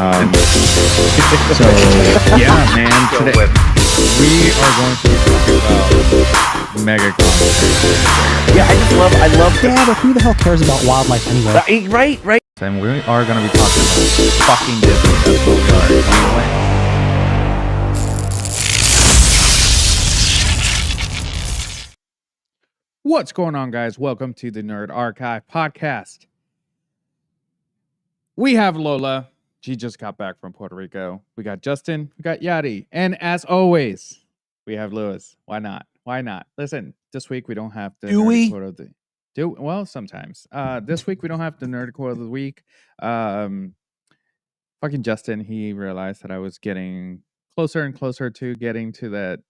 So yeah, man. Today we are going to be talking about mega content. Yeah, I love Yeah, but who the hell cares about wildlife anyway? Right. And we are going to be talking about fucking Disney. That's what we are. Anyway. What's going on, guys? Welcome to the Nerd Archive podcast. We have Lola. She just got back from Puerto Rico. We got Justin. We got Yadi. And as always, we have Lewis. Why not? Why not? Listen, this week we don't have the nerd quote of the well, sometimes. This week we don't have the nerd quote of the week. Fucking Justin, he realized that I was getting closer and closer to getting to that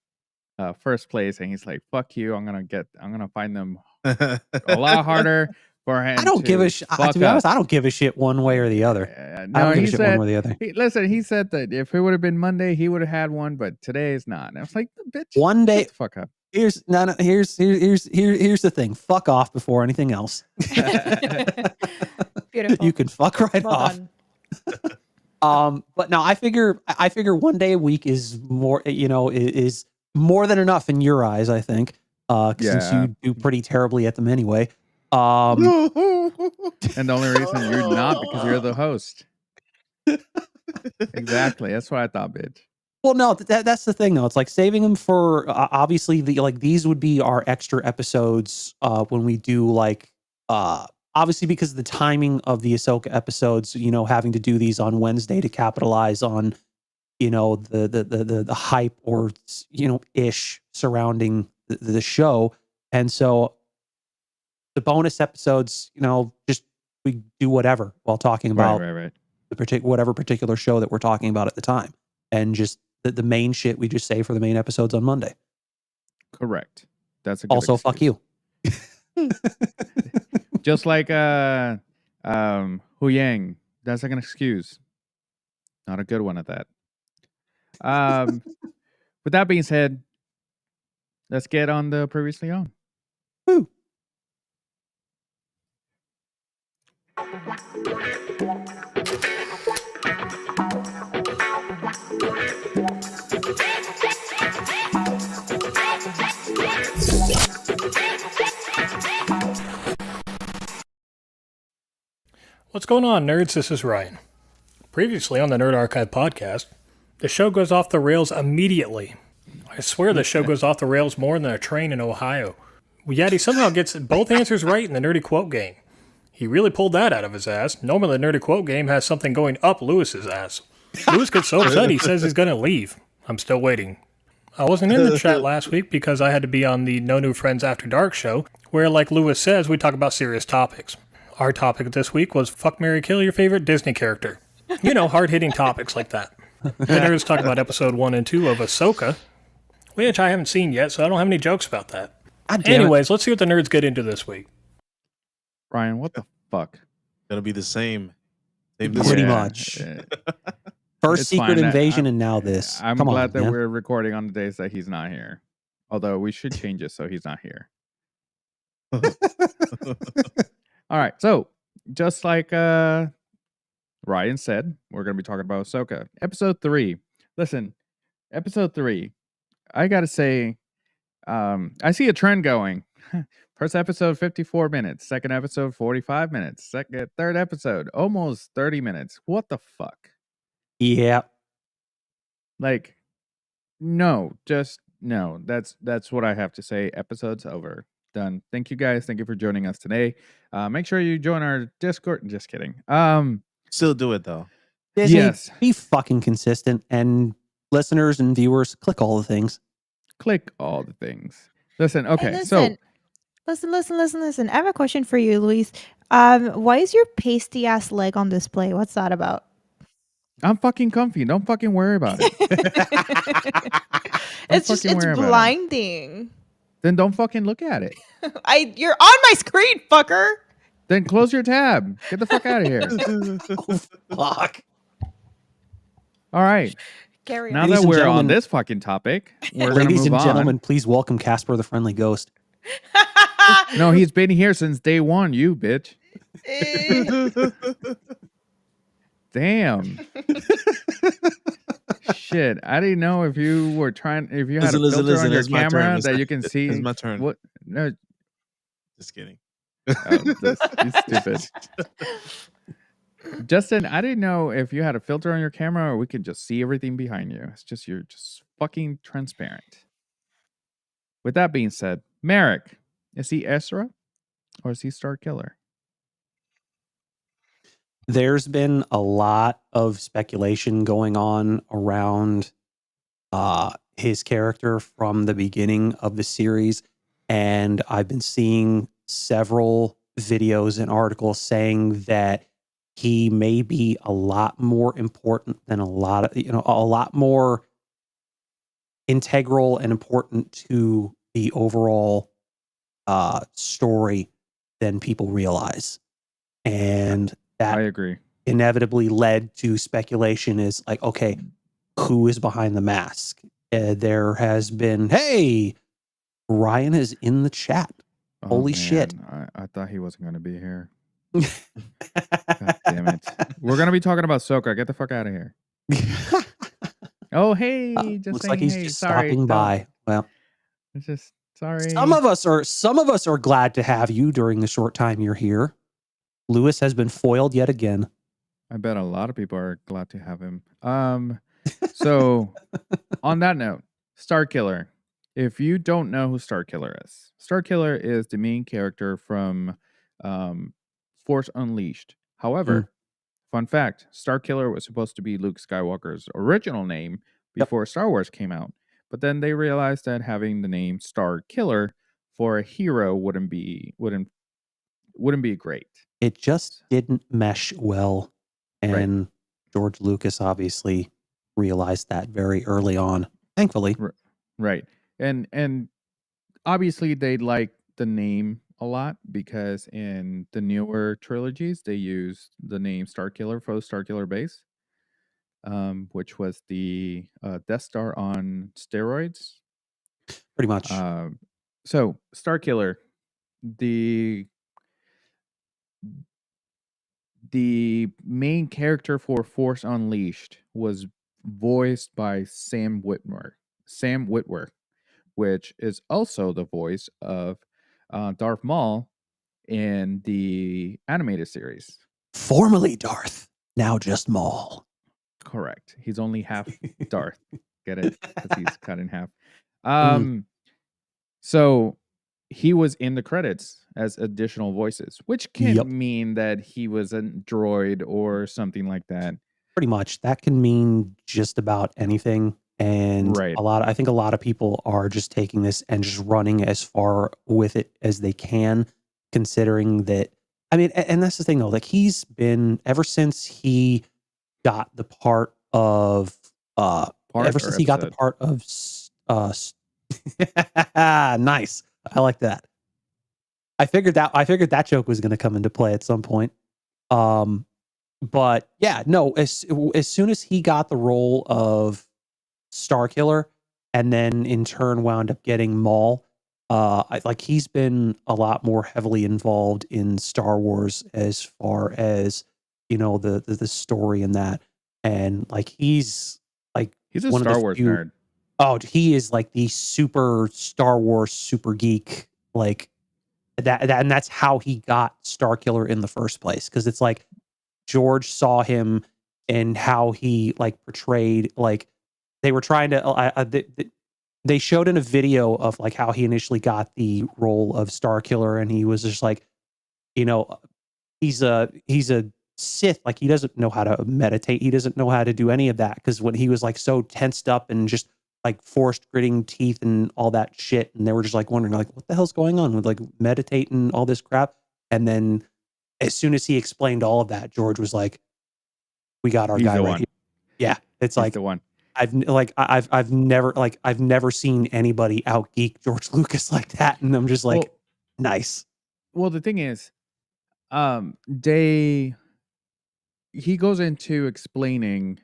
first place, and he's like, "Fuck you! I'm gonna find them a lot harder for him." I don't give a shit. To be honest, I don't give a shit one way or the other. No, he said one way or the other. Listen, he said that if it would have been Monday, he would have had one, but today is not. And I was like, "Bitch, one day, shut the fuck up." Here's the thing. Fuck off before anything else. Beautiful. You can fuck right off. But no, I figure 1 day a week is more. Is more than enough in your eyes, I think. Since you do pretty terribly at them anyway. And the only reason you're not because you're the host. Exactly. That's what I thought, bitch. Well, no, that's the thing though. It's like saving them for obviously these would be our extra episodes when we do obviously because of the timing of the Ahsoka episodes, having to do these on Wednesday to capitalize on the hype or ish surrounding the show. And so the bonus episodes, just we do whatever while talking about whatever particular show that we're talking about at the time. And just the main shit we just save for the main episodes on Monday. Correct. That's a good also excuse. Fuck you. Just like Hu Yang. That's like an excuse. Not a good one at that. With that being said, let's get on the previously on. Woo. What's going on, nerds? This is Ryan. Previously on the Nerd Archive podcast, the show goes off the rails immediately. I swear the show goes off the rails more than a train in Ohio. Yadi somehow gets both answers right in the nerdy quote game. He really pulled that out of his ass. Normally the nerdy quote game has something going up Lewis's ass. Lewis gets so upset he says he's going to leave. I'm still waiting. I wasn't in the chat last week because I had to be on the No New Friends After Dark show, where, like Lewis says, we talk about serious topics. Our topic this week was fuck, marry, kill your favorite Disney character. Hard-hitting topics like that. The nerds talk about episode 1 and 2 of Ahsoka, which I haven't seen yet, so I don't have any jokes about that. Anyways, let's see what the nerds get into this week. Ryan, what the fuck? Gonna be the same. Pretty much. First It's Secret fine. Invasion and now this. I'm Come glad on, that we're recording on the days that he's not here. Although we should change it so he's not here. All right, so just like Ryan said, we're going to be talking about Ahsoka. Episode 3. Listen, episode 3, I got to say, I see a trend going. First episode, 54 minutes. Second episode, 45 minutes. Third episode, almost 30 minutes. What the fuck? Yeah. Like, no, just no. That's what I have to say. Episode's over. Done. Thank you guys. Thank you for joining us today. Make sure you join our Discord. Just kidding. Still do it though. Disney, yes. Be fucking consistent, and listeners and viewers, click all the things. Click all the things. Listen. Okay. Hey, So listen. I have a question for you, Luis. Why is your pasty ass leg on display? What's that about? I'm fucking comfy. Don't fucking worry about it. It's blinding. Then don't fucking look at it. You're on my screen, fucker. Then close your tab. Get the fuck out of here. Fuck. All right. Carry Now on. that Ladies and we're on gentlemen- this fucking topic, we're gonna Ladies move and gentlemen, on. please welcome Casper the Friendly Ghost. No, he's been here since day one. You bitch. Damn. Shit, I didn't know if you were trying. If you had a Listen, filter on your it's my turn. camera It's that my- you can see. It's my turn. What? No, Just kidding. he's stupid. Justin, I didn't know if you had a filter on your camera or we could just see everything behind you. It's just you're just fucking transparent. With that being said, Merrick, is he Ezra or is he Starkiller? There's been a lot of speculation going on around his character from the beginning of the series, and I've been seeing several videos and articles saying that he may be a lot more important than a lot more integral and important to the overall story than people realize. And that I agree. inevitably led to speculation is like, okay, who is behind the mask? There has been, hey, Ryan is in the chat. Oh, Holy man, shit. I thought he wasn't going to be here. God damn it. We're going to be talking about Ahsoka. Get the fuck out of here. Oh, hey. Just looks saying, like he's hey, just sorry. stopping by. Well, It's just, sorry. some of us are glad to have you during the short time you're here. Lewis has been foiled yet again. I bet a lot of people are glad to have him. So on that note, Starkiller. If you don't know who Starkiller is the main character from Force Unleashed. However, fun fact, Starkiller was supposed to be Luke Skywalker's original name before Star Wars came out. But then they realized that having the name Starkiller for a hero wouldn't be great. It just didn't mesh well. And George Lucas obviously realized that very early on, thankfully. Right. And obviously they like the name a lot because in the newer trilogies they used the name Starkiller for the Starkiller base, which was the Death Star on steroids. Pretty much. So Starkiller, the main character for Force Unleashed was voiced by Sam Witwer, which is also the voice of Darth Maul in the animated series. Formerly Darth, now just Maul. Correct. He's only half Darth. Get it? Because he's cut in half. So he was in the credits as additional voices, which can mean that he was a droid or something like that. Pretty much. That can mean just about anything. And I think a lot of people are just taking this and just running as far with it as they can, considering that, I mean, and that's the thing though, like he's been, ever since he got the part of, nice. I like that. I figured that joke was going to come into play at some point. But yeah, no, as soon as he got the role of Starkiller and then in turn wound up getting Maul, he's been a lot more heavily involved in Star Wars as far as, the story and that. And he's a Star Wars nerd. Oh, he is like the super Star Wars super geek, like that, and that's how he got Starkiller in the first place. Because it's like George saw him and how he portrayed, they were trying to. They showed in a video of how he initially got the role of Starkiller, and he was just he's a Sith, he doesn't know how to meditate, he doesn't know how to do any of that, because when he was so tensed up and just forced gritting teeth and all that shit, and they were just wondering what the hell's going on with meditate and all this crap. And then as soon as he explained all of that, George was like, we got our guy right here. Yeah, it's He's the one. I've never seen anybody out geek George Lucas like that, and I'm just nice. Well, the thing is, he goes into explaining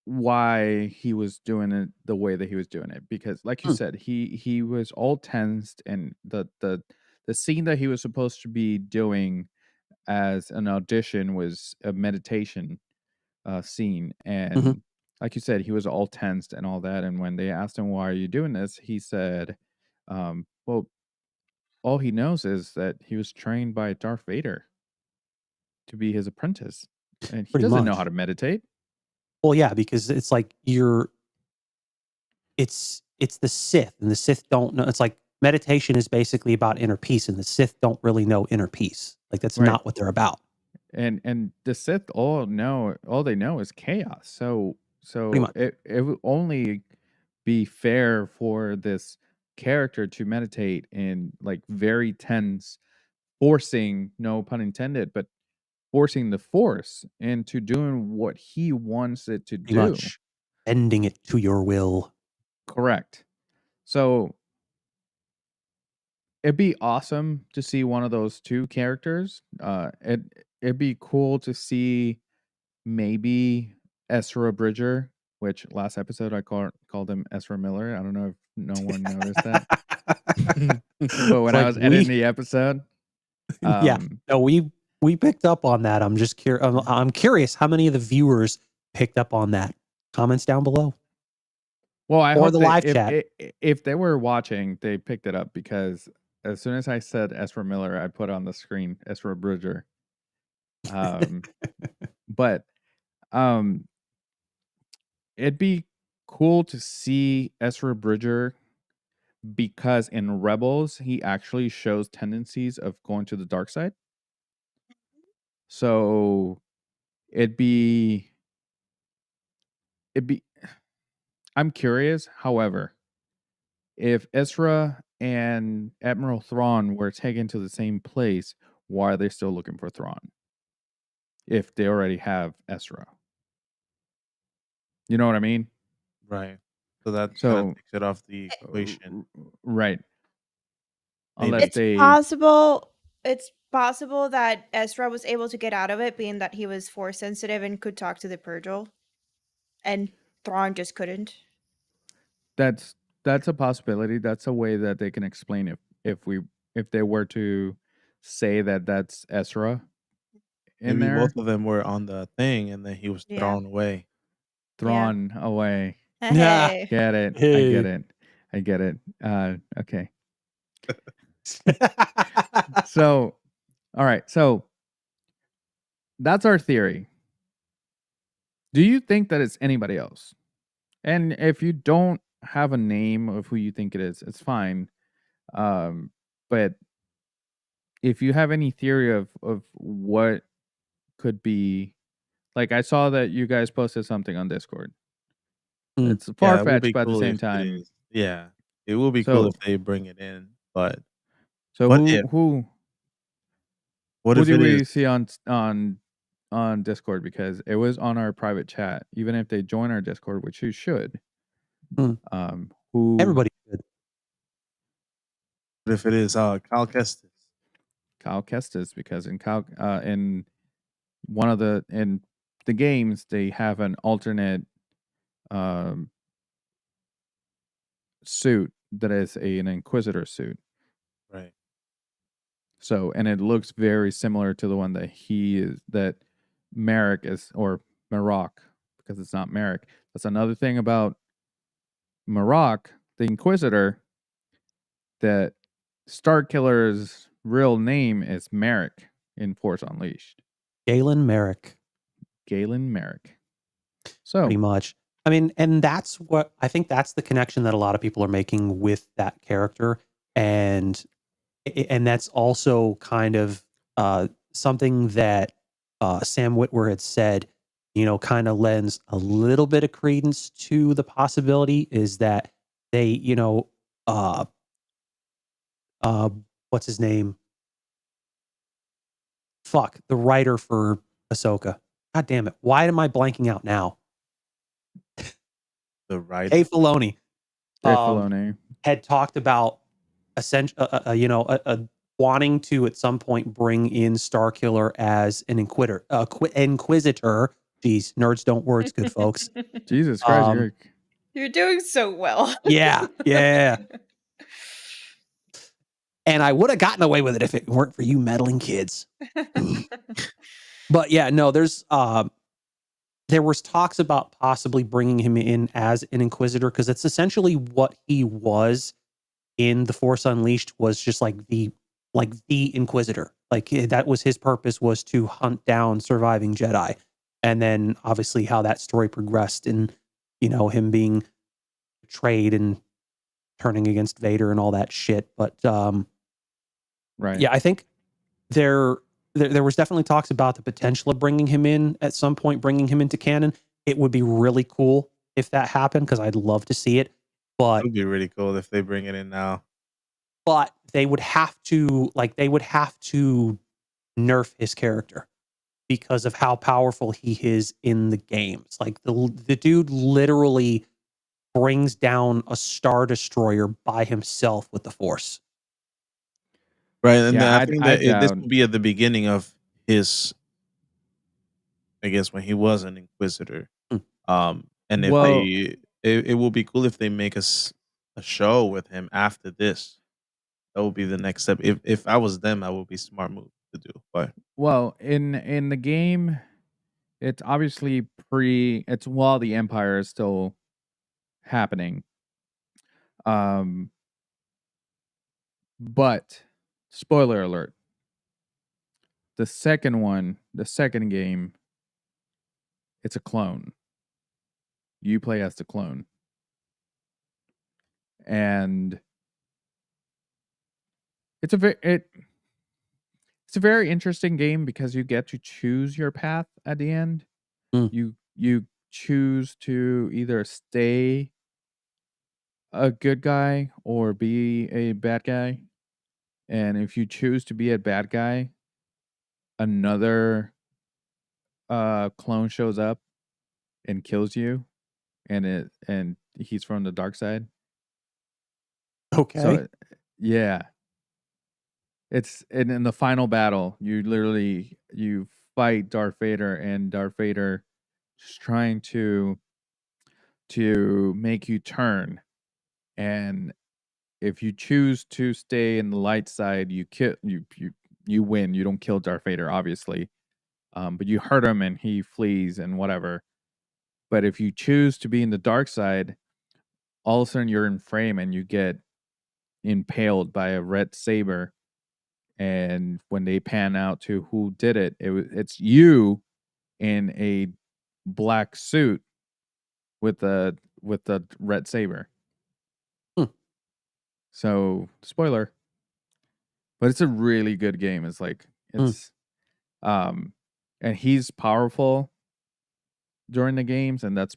why he was doing it the way that he was doing it, because like you said, he was all tensed, and the scene that he was supposed to be doing as an audition was a meditation scene, and like you said, he was all tensed and all that. And when they asked him, "Why are you doing this?" he said, "Well, all he knows is that he was trained by Darth Vader to be his apprentice, and he Pretty doesn't know much. how to meditate." Well, yeah, because it's like it's the Sith, and the Sith don't know. It's like meditation is basically about inner peace, and the Sith don't really know inner peace. Like that's Right. not what they're about. And the Sith all they know is chaos. So much. it would only be fair for this character to meditate in like very tense, forcing, no pun intended, but forcing the Force into doing what he wants it to Pretty do. much bending it to your will. Correct. So it'd be awesome to see one of those two characters. It'd be cool to see maybe Ezra Bridger, which last episode I called him Ezra Miller. I don't know if no one noticed that. But when I was editing the episode, yeah, no, we picked up on that. I'm just curious. I'm curious how many of the viewers picked up on that. Comments down below. Well, I Or hope the live chat. if they were watching, they picked it up, because as soon as I said Ezra Miller, I put on the screen Ezra Bridger. But it'd be cool to see Ezra Bridger, because in Rebels he actually shows tendencies of going to the dark side. So it'd be I'm curious, however, if Ezra and Admiral Thrawn were taken to the same place, why are they still looking for Thrawn if they already have Ezra? You know what I mean? Right. So that kind So of takes it off the equation. right. Maybe. Unless they It's possible that Ezra was able to get out of it, being that he was force sensitive and could talk to the Purgil, and Thrawn just couldn't. that's a possibility. That's a way that they can explain it if they were to say that that's Ezra in Maybe there. both of them were on the thing, and then he was Yeah. thrown away. Thrawn away. Hey. Get it. Hey. I get it. Okay. So, all right. So that's our theory. Do you think that it's anybody else? And if you don't have a name of who you think it is, it's fine. But if you have any theory of what could be, like, I saw that you guys posted something on Discord. It's far fetched, but at the same time, yeah, it will be cool if they bring it in. But so what who if do it we is? see on Discord? Because it was on our private chat. Even if they join our Discord, which you should, who Everybody should. What if it is Cal Kestis? Cal Kestis, because in one of the games they have an alternate suit that is an Inquisitor suit. Right. So, and it looks very similar to the one that Merrick is, or Marok, because it's not Merrick. That's another thing about Marok, the Inquisitor, that Starkiller's real name is Merrick in Force Unleashed. Galen Merrick. So pretty much. I mean, and that's what I think that's the connection that a lot of people are making with that character. And that's also kind of something that Sam Witwer had said, kind of lends a little bit of credence to the possibility is that they, what's his name? Fuck, the writer for Ahsoka. God damn it. Why am I blanking out now? The writer. Dave Filoni. Had talked about wanting to at some point bring in Starkiller as an Inquisitor. Jeez, nerds don't words, good folks. Jesus Christ, you're doing so well. Yeah. And I would have gotten away with it if it weren't for you meddling kids. But yeah, no, there was talks about possibly bringing him in as an Inquisitor, because it's essentially what he was in The Force Unleashed, was just like the Inquisitor. Like that was his purpose, was to hunt down surviving Jedi. And then obviously how that story progressed, and him being betrayed and turning against Vader and all that shit. But Right. yeah, I think there was definitely talks about the potential of bringing him in at some point, bringing him into canon. It would be really cool if that happened, because I'd love to see it. It But would be really cool if they bring it in now. they would have to nerf his character because of how powerful he is in the games. Like the dude literally brings down a Star Destroyer by himself with the Force. Right, and Yeah, I think I that this doubt. will be at the beginning of his, I guess, when he was an Inquisitor. And if Well, it will be cool if they make a show with him after this. That would be the next step. If I was them, that would be smart move to do. But in the game, it's obviously it's while the Empire is still happening. But spoiler alert. The second game, it's a clone. You play as the clone. And it's a very interesting game because you get to choose your path at the end. Mm. You choose to either stay a good guy or be a bad guy. And if you choose to be a bad guy, another clone shows up and kills you, and he's from the dark side. Okay. So yeah. It's and in the final battle, you fight Darth Vader, and Darth Vader is trying to make you turn. And if you choose to stay in the light side, you win. You don't kill Darth Vader, obviously. But you hurt him and he flees and whatever. But if you choose to be in the dark side, all of a sudden you're in frame and you get impaled by a red saber. And when they pan out to who did it, it's you in a black suit with the red saber. Hmm. So spoiler, but it's a really good game. It's like it's and he's powerful during the games, and that's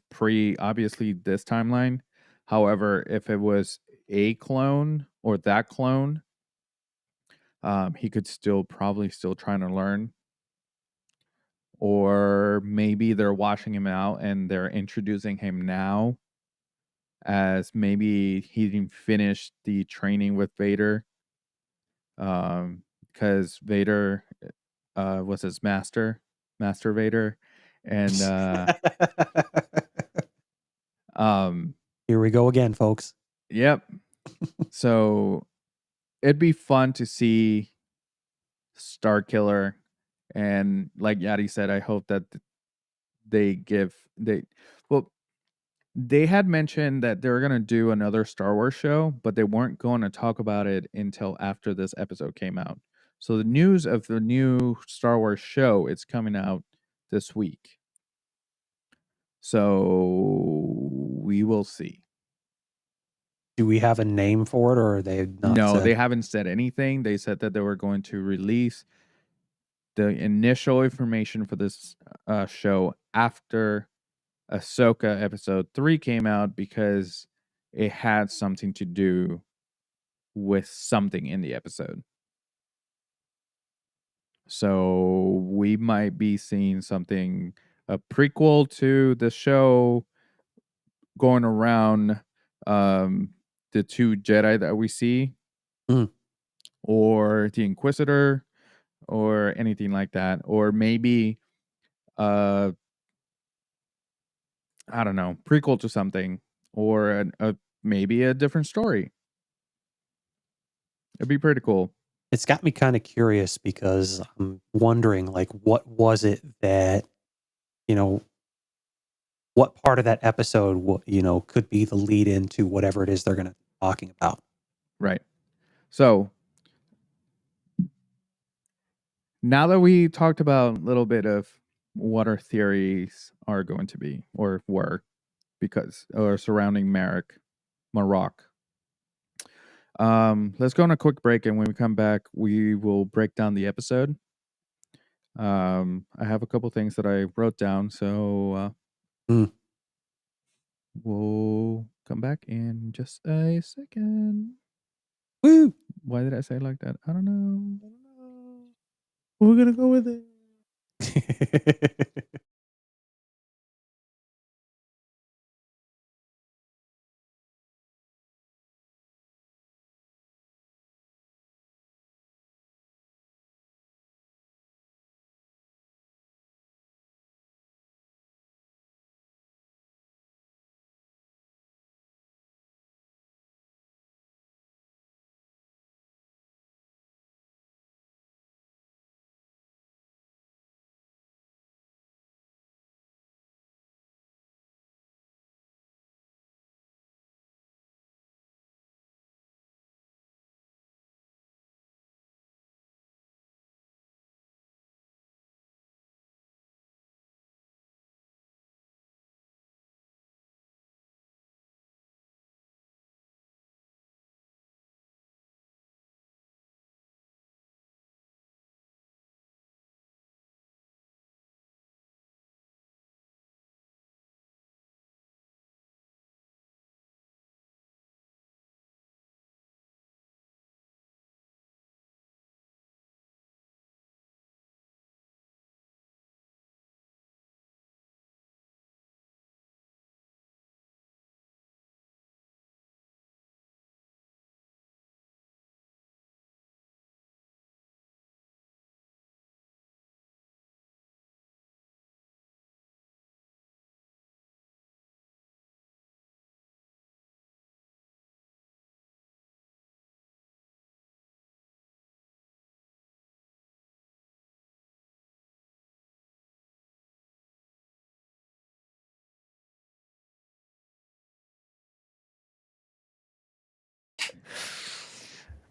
obviously this timeline. However, if it was a clone or that clone, he could probably still trying to learn. Or maybe they're washing him out and they're introducing him now as maybe he didn't finish the training with Vader. Because Vader was his Master Vader. And Here we go again, folks. Yep. So it'd be fun to see Starkiller, and like Yadi said, I hope that they had mentioned that they were going to do another Star Wars show, but they weren't going to talk about it until after this episode came out. So the news of the new Star Wars show is coming out this week. So we will see. Do we have a name for it, or are they not? No, said? they haven't said anything. They said that they were going to release the initial information for this show after Ahsoka episode 3 came out, because it had something to do with something in the episode. So we might be seeing something, a prequel to the show going around the two Jedi that we see, or the Inquisitor, or anything like that. Or maybe I don't know, prequel to something, or maybe a different story. It'd be pretty cool. It's got me kind of curious because I'm wondering, like, what was it that, you know, what part of that episode, could be the lead into whatever it is they're going to be talking about. Right. So now that we talked about a little bit of what our theories are going to be or were or surrounding Marok. Let's go on a quick break, and when we come back, we will break down the episode. I have a couple things that I wrote down, so we'll come back in just a second. Woo! Why did I say it like that? I don't know. We're gonna go with it.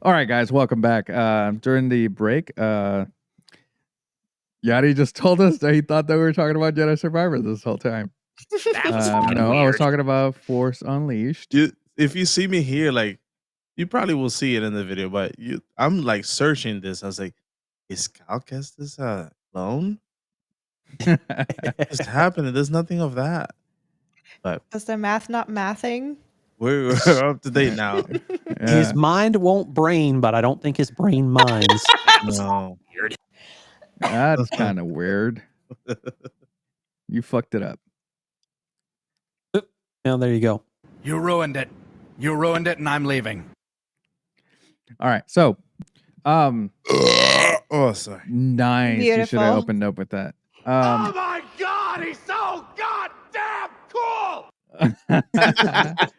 All right, guys, welcome back. During the break, Yadi just told us that he thought that we were talking about Jedi Survivor this whole time. No, I was talking about Force Unleashed. If you see me here, like, you probably will see it in the video, but I'm like searching this. I was like, is Cal Kestis alone? What's happening? There's nothing of that. But Is the math not mathing? we're up to date now. His mind won't brain, but I don't think his brain minds. No. Weird. That's kind of weird. You fucked it up. Now there you go. You ruined it. You ruined it, and I'm leaving. All right, so, Oh, sorry. nice. You should have Beautiful. opened up with that. Oh my God, he's so goddamn cool! That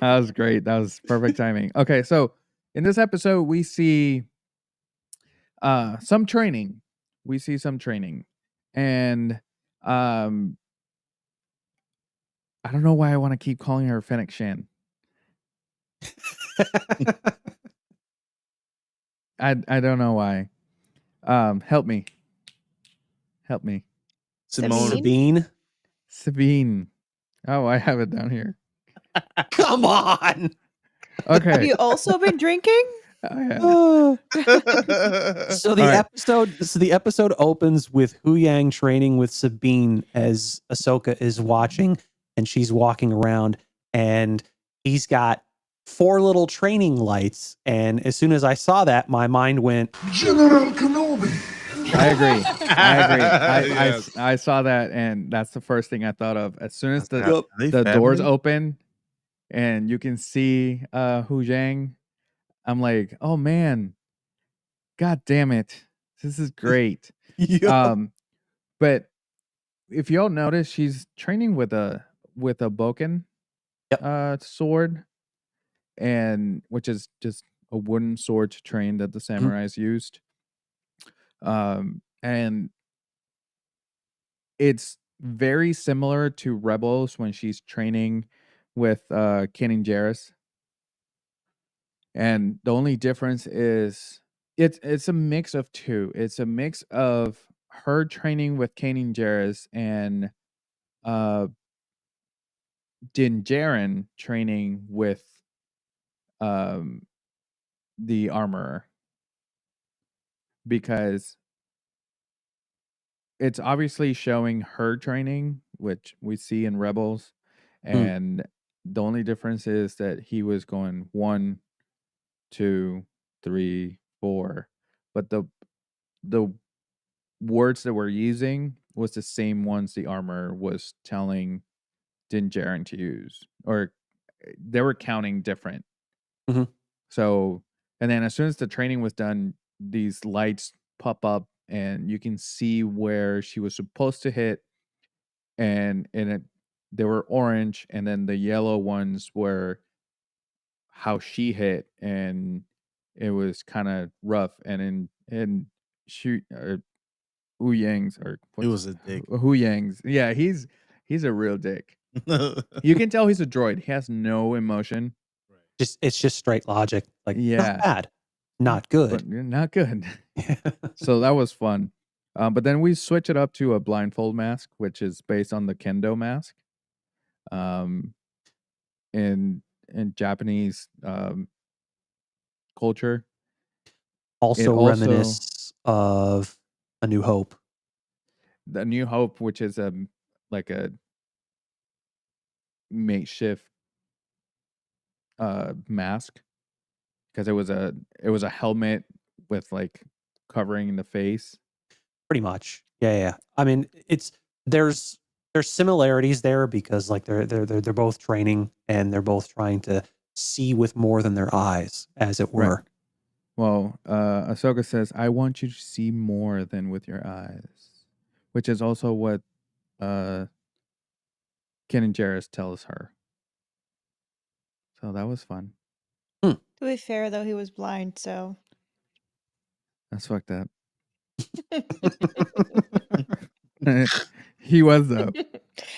was great. That was perfect timing. Okay, so in this episode, we see some training. We see some training, and I don't know why I want to keep calling her Fennec Shan. I don't know why. Help me. Sabine? Sabine. Oh, I have it down here. Come on. Okay. Have you also been drinking? I have. So the episode opens with Hu Yang training with Sabine as Ahsoka is watching, and she's walking around, and he's got 4 little training lights. And as soon as I saw that, my mind went, General Kenobi. I agree. Yes. I saw that, and that's the first thing I thought of. As soon as the Are they doors family? open and you can see Hu Yang, I'm like, oh man, god damn it, this is great. But if y'all notice, she's training with a Boken sword, and which is just a wooden sword to train that the samurais used. And it's very similar to Rebels when she's training with Kanan Jarrus. And the only difference is it's a mix of two. It's a mix of her training with Kanan Jarrus and Din Djarin training with the armorer, because it's obviously showing her training, which we see in Rebels, and the only difference is that he was going 1, 2, 3, 4, but the words that we're using was the same ones the armor was telling Din Djarin to use, or they were counting different. Mhm. So, and then as soon as the training was done, these lights pop up and you can see where she was supposed to hit, and they were orange, and then the yellow ones were how she hit, and it was kind of rough. And in shoot Wu Yang's, or He was a dick. Hu Yang's, yeah, he's a real dick. You can tell he's a droid. He has no emotion. It's just straight logic. Like, Yeah. not bad, not good. But not good. So that was fun. But then we switch it up to a blindfold mask, which is based on the kendo mask. In Japanese culture. Also reminisce of A New Hope. The New Hope, which is like a makeshift mask, because it was a helmet with like covering the face. Pretty much. Yeah. I mean, there's similarities there, because like they're both training and they're both trying to see with more than their eyes, as it were. Right. Well, Ahsoka says, "I want you to see more than with your eyes," which is also what Kanan Jarrus tells her. So that was fun. To be fair, though, he was blind, so. That's fucked up. He was, though.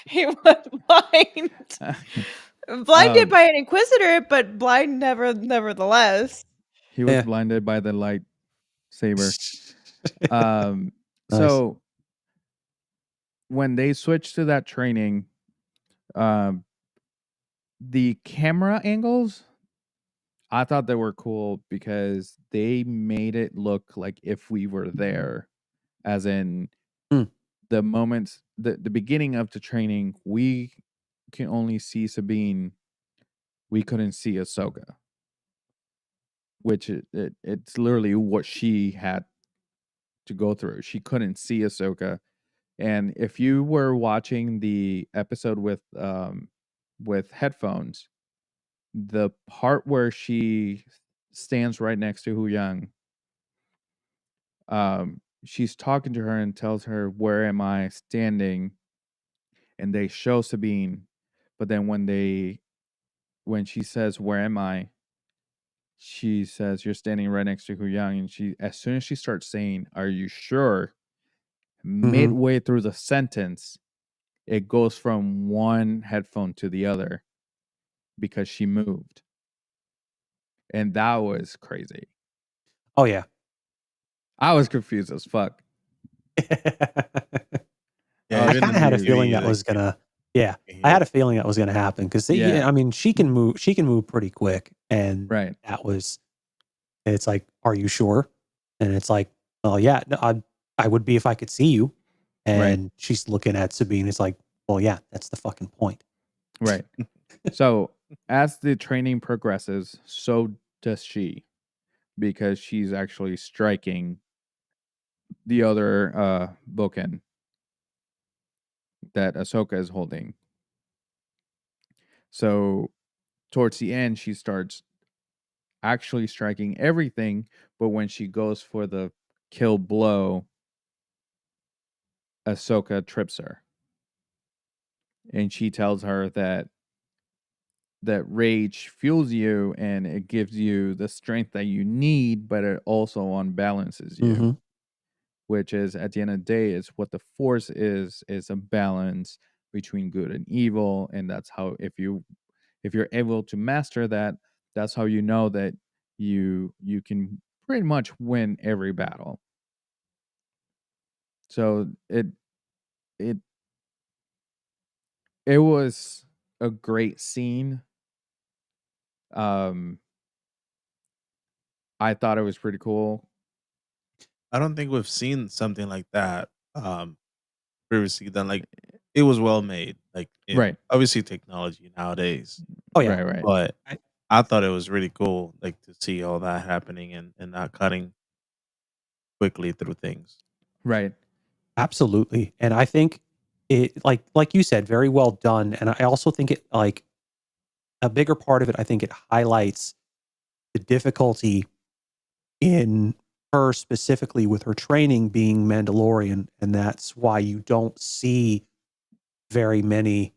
He was blind. Blinded by an Inquisitor, but blind nevertheless. He was Yeah. blinded by the lightsaber. Nice. So when they switched to that training, the camera angles, I thought they were cool because they made it look like if we were there, as in the moments, the beginning of the training, we can only see Sabine. We couldn't see Ahsoka, which it's literally what she had to go through. She couldn't see Ahsoka. And if you were watching the episode with headphones, the part where she stands right next to Hu Yang, she's talking to her and tells her, "Where am I standing?" And they show Sabine, but then when she says, "Where am I?" she says, "You're standing right next to Hu Yang." And she, as soon as she starts saying, "Are you sure?" midway through the sentence, it goes from one headphone to the other because she moved. And that was crazy. Oh yeah. I was confused as fuck. Yeah, I even kind the of had a movie, feeling that like, was gonna. Yeah, you I hear had a it. feeling that was gonna happen, because Yeah. I mean, she can move. She can move pretty quick, and Right. that was. It's like, are you sure? And it's like, well, yeah, no, I would be if I could see you. And she's looking at Sabine. It's like, well, yeah, that's the fucking point. Right. So as the training progresses, so does she, because she's actually striking the other boken that Ahsoka is holding. So towards the end, she starts actually striking everything, but when she goes for the kill blow, Ahsoka trips her. And she tells her that that rage fuels you and it gives you the strength that you need, but it also unbalances you. Mhm. Which is at the end of the day is what the force is a balance between good and evil. And that's how if you're able to master that, that's how you know that you can pretty much win every battle. So it was a great scene. I thought it was pretty cool. I don't think we've seen something like that previously done. Like it was well made. Like Right. obviously technology nowadays, Oh yeah. Right. but I- I thought it was really cool, like to see all that happening and not cutting quickly through things. Right. Absolutely. And I think it like you said, very well done. And I also think it like a bigger part of it, I think it highlights the difficulty in her specifically with her training being Mandalorian. And that's why you don't see very many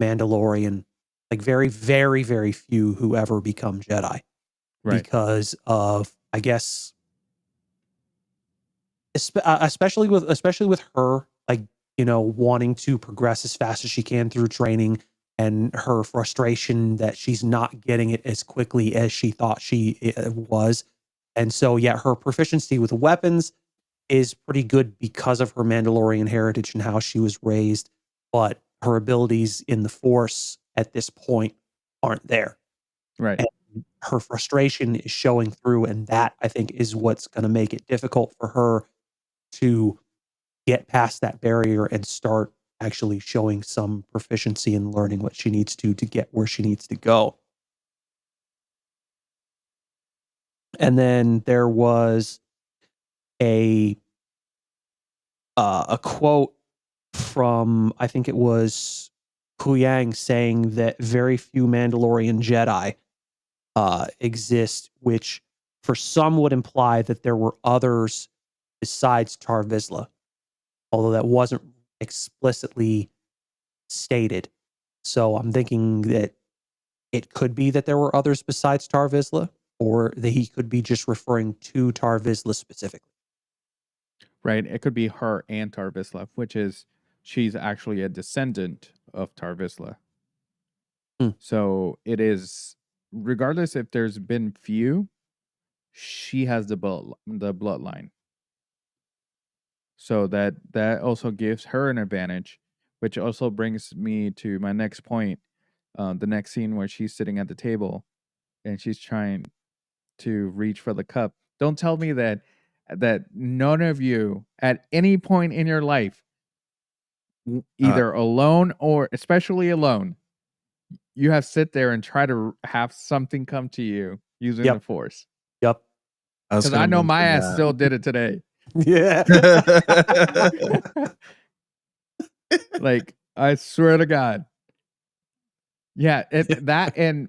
Mandalorian, like very, very, very few who ever become Jedi. Right. Because of, I guess, especially with her, like, you know, wanting to progress as fast as she can through training and her frustration that she's not getting it as quickly as she thought she was. And so, yeah, her proficiency with weapons is pretty good because of her Mandalorian heritage and how she was raised, but her abilities in the Force at this point aren't there. Right. And her frustration is showing through, and that I think is what's going to make it difficult for her to get past that barrier and start actually showing some proficiency in learning what she needs to get where she needs to go. And then there was a quote from, I think it was Huyang, saying that very few Mandalorian Jedi exist, which for some would imply that there were others besides Tar Vizsla, although that wasn't explicitly stated. So I'm thinking that it could be that there were others besides Tar Vizsla, or that he could be just referring to Tar Vizsla specifically. Right. It could be her and Tar Vizsla, which is she's actually a descendant of Tar Vizsla. Hmm. So it is, regardless if there's been few, she has the bloodline. So that also gives her an advantage, which also brings me to my next point. The next scene where she's sitting at the table and she's trying to reach for the cup. Don't tell me that none of you at any point in your life, either alone or especially alone, you have sit there and try to have something come to you using the Force. Yep. Because I know my ass still did it today. Yeah. Like, I swear to God. Yeah, that and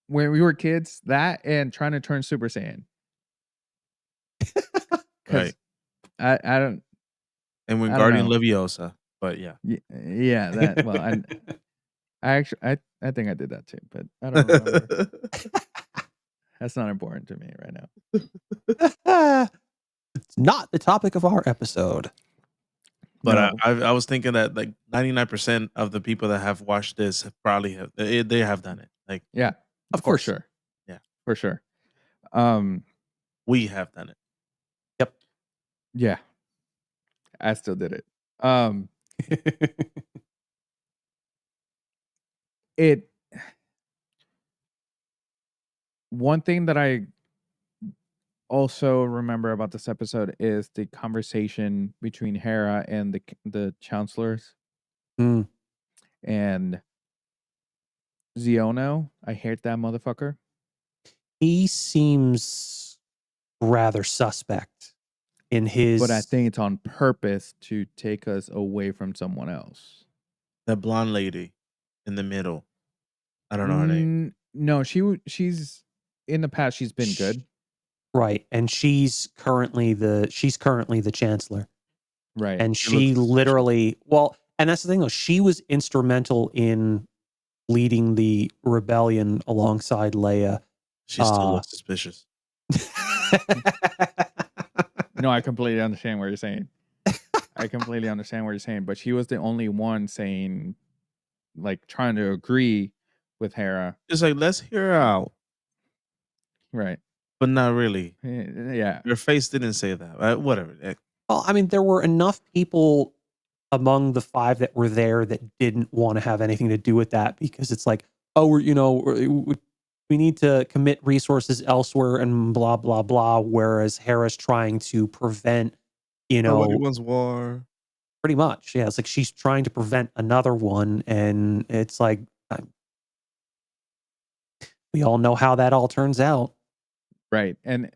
when we were kids, that and trying to turn Super Saiyan. Right. I don't. And when I don't Guardian know. Leviosa, but yeah. Yeah, that well, I actually I think I did that too, but I don't remember. That's not important to me right now. It's not the topic of our episode. But No. I was thinking that like 99% of the people that have watched this have probably they have done it. Like Yeah, Of for course. sure. Yeah. For sure. We have done it. Yep. Yeah. I still did it. One thing that I also remember about this episode is the conversation between Hera and the chancellors Mm. and Ziono. I hate that motherfucker. He seems rather suspect in his. But I think it's on purpose to take us away from someone else. The blonde lady in the middle. I don't know her name. No, she's in the past. She's been good, Right, and she's currently the chancellor, right? and She she looks- literally, well, and that's the thing though. She was instrumental in leading the rebellion alongside Leia. She still looks suspicious. No, I completely understand what you're saying. But she was the only one saying, like, trying to agree with Hera. It's like, let's hear her out, Right. but not really. Yeah. Your face didn't say that. Whatever. Well, I mean, there were enough people among the 5 that were there that didn't want to have anything to do with that, because it's like, oh, we need to commit resources elsewhere and blah, blah, blah. Whereas Hera's trying to prevent, Nobody wants war. pretty much. Yeah. It's like she's trying to prevent another one. And it's like, we all know how that all turns out. Right. And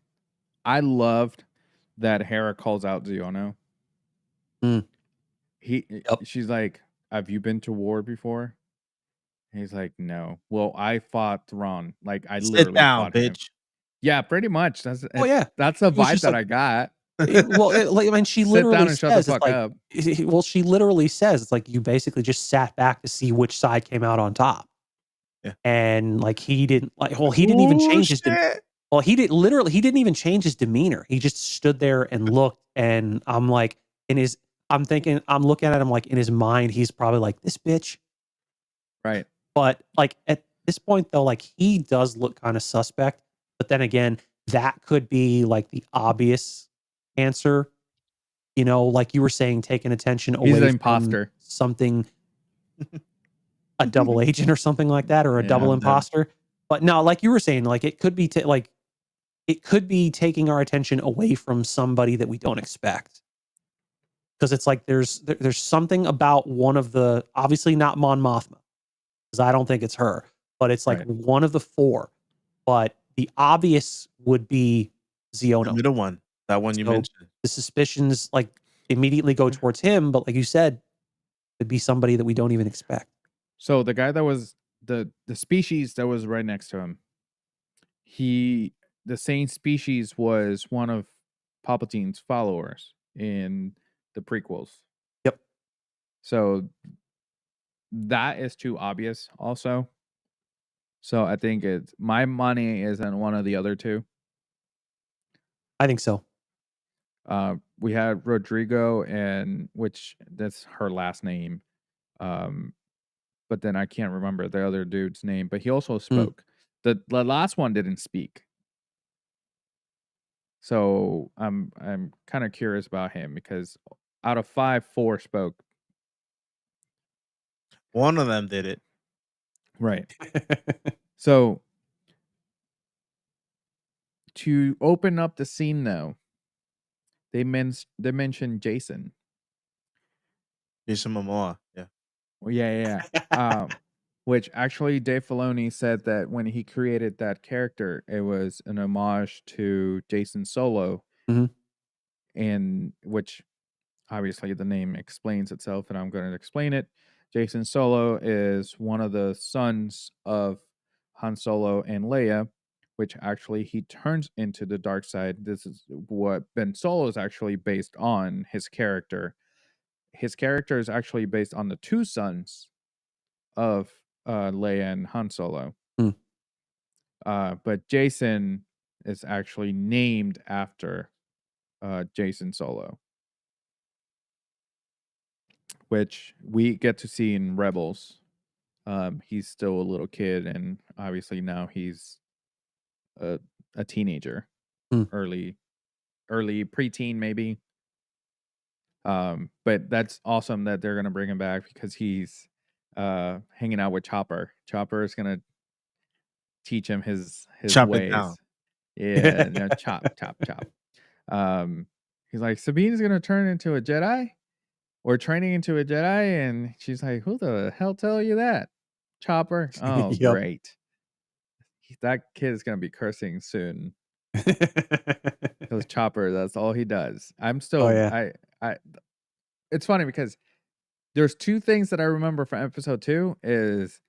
I loved that Hera calls out Ziono. Mm. She's like, have you been to war before? And he's like, no. Well, I fought Thrawn. Like, I Sit literally down, fought him. bitch. Yeah, pretty much. That's Oh, yeah. That's the It was vibe just that like- I got. I mean, she Sit literally down and shut the says, fuck up. well, she literally says, it's like, you basically just sat back to see which side came out on top. Yeah. And like, he didn't even change his, shit. he didn't even change his demeanor. He just stood there and looked, and I'm like, I'm looking at him like, in his mind, he's probably like, this bitch. Right. But like, at this point though, like, he does look kind of suspect, but then again, that could be like the obvious answer, like you were saying, taking attention He's away an imposter. from something, a double agent or something like that, or a Yeah, double yeah. imposter. But no, like you were saying, like, it could be it could be taking our attention away from somebody that we don't expect. Because it's like there's something about one of the, obviously not Mon Mothma, because I don't think it's her, but it's like Right. one of the 4. But the obvious would be The Ziono. middle one. That one you So mentioned. the suspicions like immediately go towards him, but like you said, it'd be somebody that we don't even expect. So the guy that was the species that was right next to him, the same species was one of Palpatine's followers in the prequels. Yep. So that is too obvious also. So I think my money is on one of the other 2. I think so. We had Rodrigo, and which that's her last name. But then I can't remember the other dude's name, but he also spoke. The last one didn't speak. So I'm kind of curious about him, because out of 5, 4 spoke. One of them did it. Right. So to open up the scene though, they mentioned Jason. Jason Momoa. Yeah. Well, yeah. Which actually Dave Filoni said that when he created that character, it was an homage to Jason Solo. Mhm. And which obviously the name explains itself, and I'm going to explain it. Jason Solo is one of the sons of Han Solo and Leia, which actually he turns into the dark side. This is what Ben Solo is actually based on, his character. His character is actually based on the 2 sons of Leia and Han Solo. But Jason is actually named after Jason Solo, which we get to see in Rebels. He's still a little kid, and obviously now he's a teenager, early preteen maybe. But that's awesome that they're gonna bring him back, because he's hanging out with Chopper. Chopper is gonna teach him his Chop it ways. down. Yeah, no, chop. He's like, Sabine's gonna turn into a Jedi, or training into a Jedi, and she's like, who the hell tell you that? Chopper. Oh, Yep. great. That kid is gonna be cursing soon, because Chopper, that's all he does. I'm still, Oh, yeah. I. It's funny because there's 2 things that I remember from episode 2 is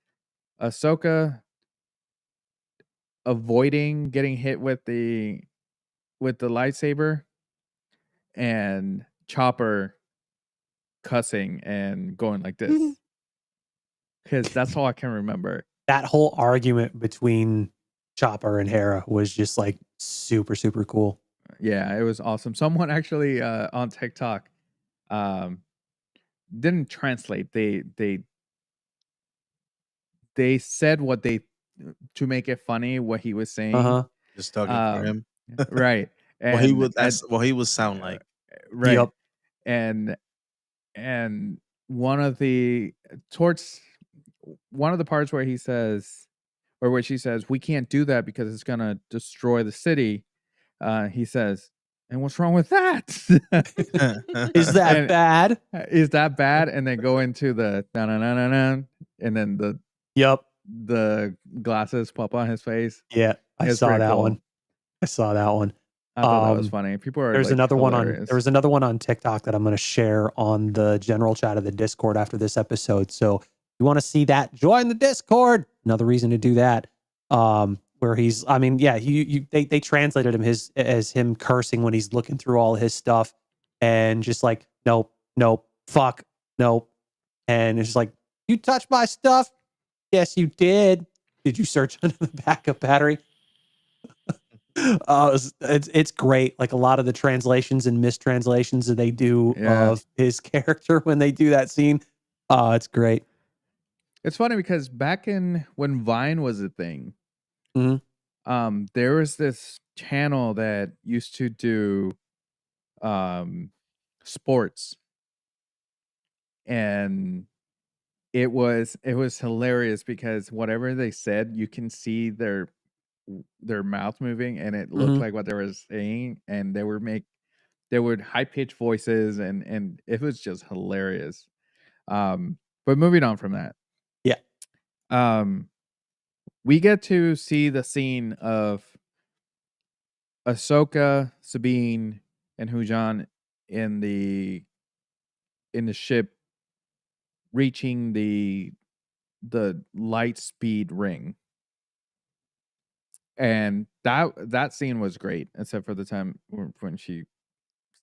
Ahsoka avoiding getting hit with the lightsaber, and Chopper cussing and going like this. because that's all I can remember. That whole argument between Chopper and Hera was just like super, super cool. Yeah, it was awesome. Someone actually on TikTok didn't translate. They said what they to make it funny what he was saying. Uh-huh. Just talking for Um, him. right. Well, he And would. That's what he would sound like. right. Yep. And one of the towards one of the parts where he says, or where she says, we can't do that because it's gonna destroy the city. He says, and what's wrong with that? Is that And- bad? Is that bad? And then go into the na na na na na, and then Yep. the glasses pop on his face. Yeah, I It's saw pretty that cool. one. I saw that one. I thought that was Um, funny. People are There's like, another one on. hilarious. There was another one on TikTok that I'm going to share on the general chat of the Discord after this episode. So if you want to see that, join the Discord. Another reason to do that. Where he's, I mean, yeah, they translated him as him cursing when he's looking through all his stuff and just like, nope, fuck, nope, and it's just like, you touched my stuff. Yes, you did. Did you search under the backup battery? It's great. Like a lot of the translations and mistranslations that they do Yeah. of his character when they do that scene. It's great. It's funny because back in when Vine was a thing, Mhm. There was this channel that used to do sports, and it was hilarious because whatever they said, you can see their mouth moving, and it looked Mhm. like what they were saying, and they would high pitch voices, and it was just hilarious. But moving on from that, Yeah. we get to see the scene of Ahsoka, Sabine, and Hujan in the ship reaching the light speed ring. And that scene was great, except for the time when she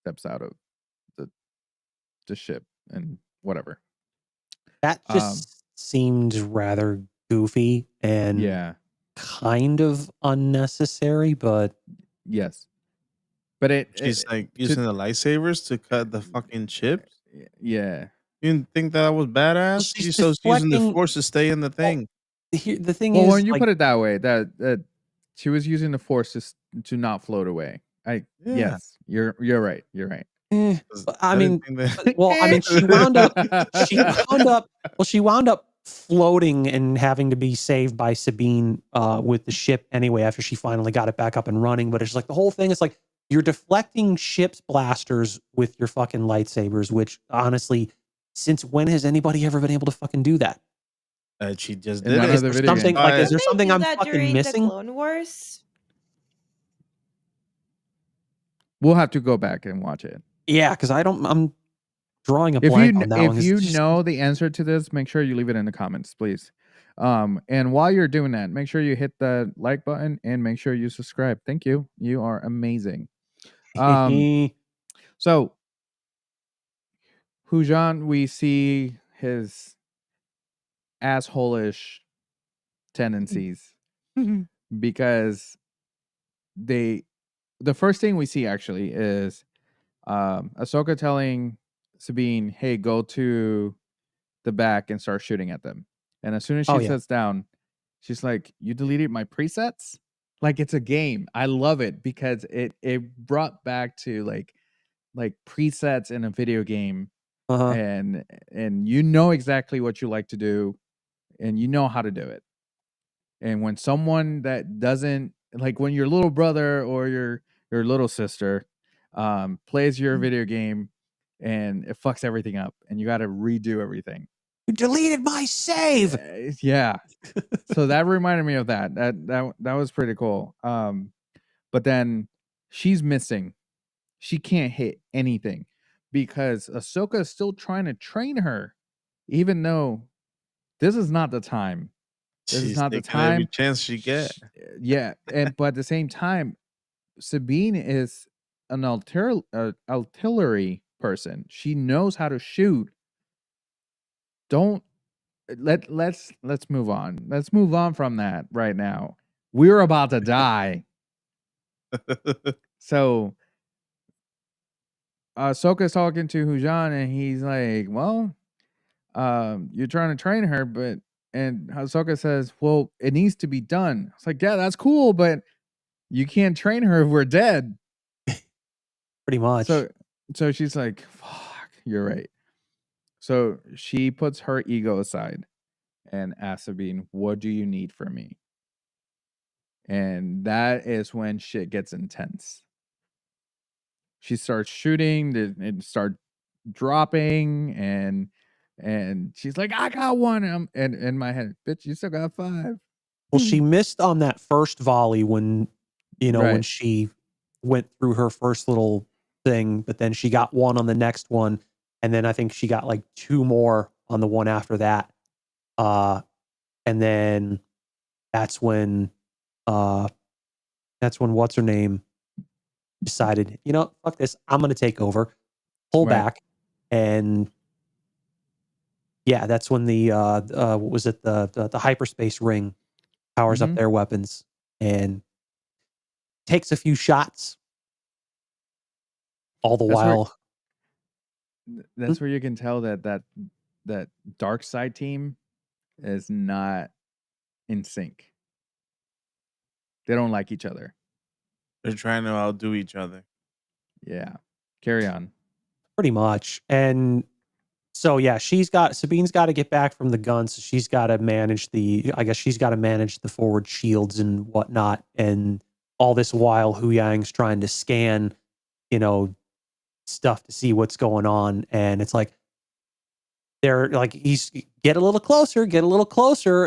steps out of the ship and whatever. That just seemed rather goofy and Yeah. kind of unnecessary, but Yes. But She's like using the lightsabers to cut the fucking chips. yeah. You didn't think that was badass? she's She's so using the deflecting- force to stay in the thing. the thing Well, is, when you like, put it that way, that she was using the force to not float away. Yeah. Yes, you're right. You're right. eh, 'Cause I didn't mean, think that- well, I mean, she wound up floating and having to be saved by Sabine with the ship anyway after she finally got it back up and running. But it's like the whole thing is like you're deflecting ship's blasters with your fucking lightsabers, which honestly, since when has anybody ever been able to fucking do that? she just In did none it. of the Is there video something games. like? Is Didn't there they something do I'm that fucking during missing? the Clone Wars? We'll have to go back and watch it. Yeah, because I'm drawing a If blank you on that one. 'cause if you it's just- know the answer to this, make sure you leave it in the comments, please. And while you're doing that, make sure you hit the like button and make sure you subscribe. Thank you. You are amazing. So Hujan, we see his asshole-ish tendencies because the first thing we see actually is Ahsoka telling Sabine, hey, go to the back and start shooting at them. And as soon as she Oh, yeah. sits down, she's like, you deleted my presets? Like it's a game. I love it because it brought back to like presets in a video game, Uh-huh. and you know exactly what you like to do and you know how to do it. And when someone that doesn't, like when your little brother or your little sister plays your video game and it fucks everything up and you got to redo everything. You deleted my save. Yeah. So that reminded me of that. That was pretty cool. But then she's missing. She can't hit anything because Ahsoka is still trying to train her, even though this is not the time. This She's is not the taking every time. chance she get. Yeah, but at the same time, Sabine is an artillery person. She knows how to shoot. Don't let's move on. Let's move on from that right now. We're about to die. So Ahsoka's talking to Hujan, and he's like, "Well, you're trying to train her, but..." And Ahsoka says, "Well, it needs to be done." It's like, "Yeah, that's cool, but you can't train her if we're dead." Pretty much. So she's like, "Fuck, you're right." So she puts her ego aside and asks Sabine, "What do you need from me?" And that is when shit gets intense. She starts shooting, and start dropping, and she's like, "I got one." And in my head, "Bitch, you still got 5." Well, she missed on that first volley when, when Right. she went through her first little thing, but then she got one on the next one. And then I think she got like 2 more on the one after that. And then that's when what's her name decided, fuck this, I'm going to take over, pull Right. back. And yeah, that's when the what was it? The hyperspace ring powers up Mhm. their weapons and takes a few shots. All the That's where- while, That's where you can tell that dark side team is not in sync. They don't like each other. They're trying to outdo each other. Yeah. Carry on. pretty much. And so yeah, Sabine's got to get back from the gun, so she's got to manage the forward shields and whatnot. And all this while, Hu Yang's trying to scan, stuff to see what's going on. And it's like they're like, he's get a little closer,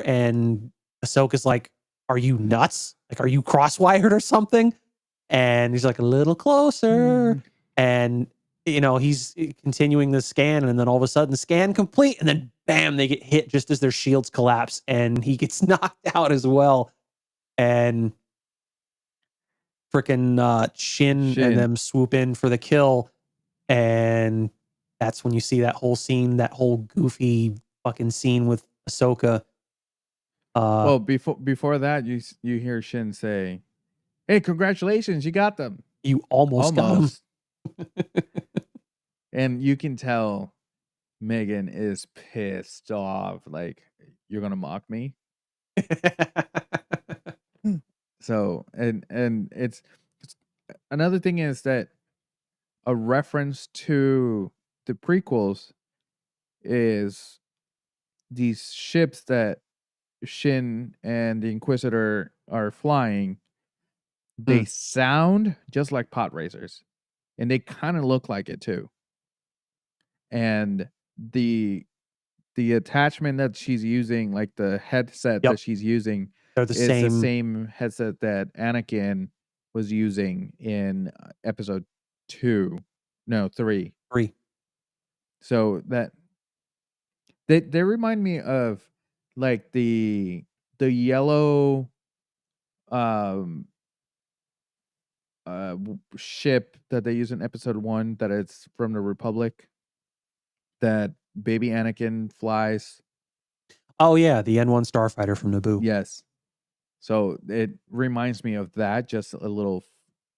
and Ahsoka's like, "Are you nuts? Like, are you cross-wired or something?" And he's like, "A little closer." And he's continuing the scan, and then all of a sudden, scan complete, and then bam, they get hit just as their shields collapse, and he gets knocked out as well. And freaking Shin and them swoop in for the kill, and that's when you see that whole scene, that whole goofy fucking scene with Ahsoka. Well, before that, you hear Shin say, "Hey, congratulations, you got them." You almost got him. And you can tell Megan is pissed off. Like, "You're gonna mock me?" So, and it's another thing is that a reference to the prequels is these ships that Shin and the Inquisitor are flying. They sound just like pod racers, and they kind of look like it too. And the attachment that she's using, like the headset that she's using, They're the is same. the same headset that Anakin was using in episode 3. So that they remind me of like the yellow ship that they use in episode 1, that it's from the Republic, that baby Anakin flies. Oh yeah, the N1 starfighter from Naboo. Yes. So it reminds me of that, just a little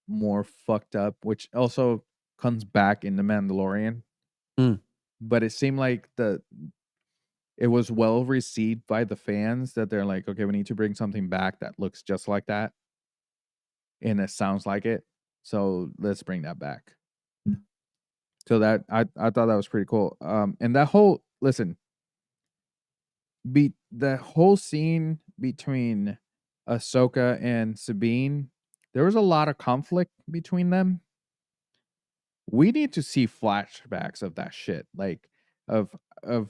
more fucked up, which also comes back in The Mandalorian. But it seemed like it was well received by the fans, that they're like, "Okay, we need to bring something back that looks just like that, and it sounds like it. So let's bring that back." So that I thought that was pretty cool. And that whole the whole scene between Ahsoka and Sabine, there was a lot of conflict between them. We need to see flashbacks of that shit, like of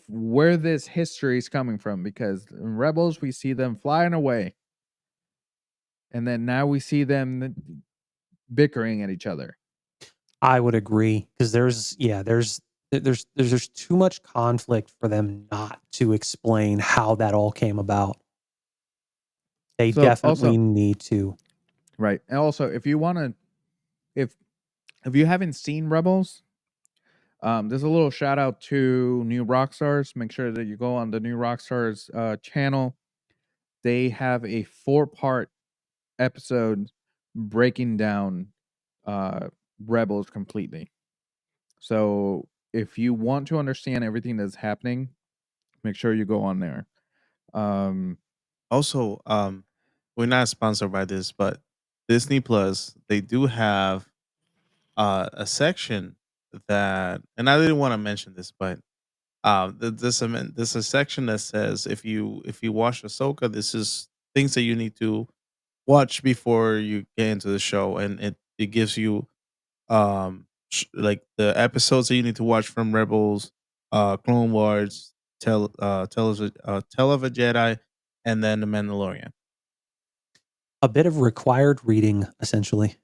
where this history is coming from, because in Rebels we see them flying away, and then now we see them bickering at each other. I would agree, because there's too much conflict for them not to explain how that all came about. They definitely need to. Right. And also, if you want to, if you haven't seen Rebels, There's a little shout out to New Rockstars. Make sure that you go on the New Rockstars channel. They have a 4-part episode breaking down Rebels completely. So if you want to understand everything that's happening, make sure you go on there. Also, we're not sponsored by this, but Disney Plus, they do have a section that, and I didn't want to mention this, but there's a section that says if you watch Ahsoka, this is things that you need to watch before you get into the show, and it gives you like the episodes that you need to watch from Rebels, Clone Wars, Tell of a Jedi, and then The Mandalorian. A bit of required reading, essentially,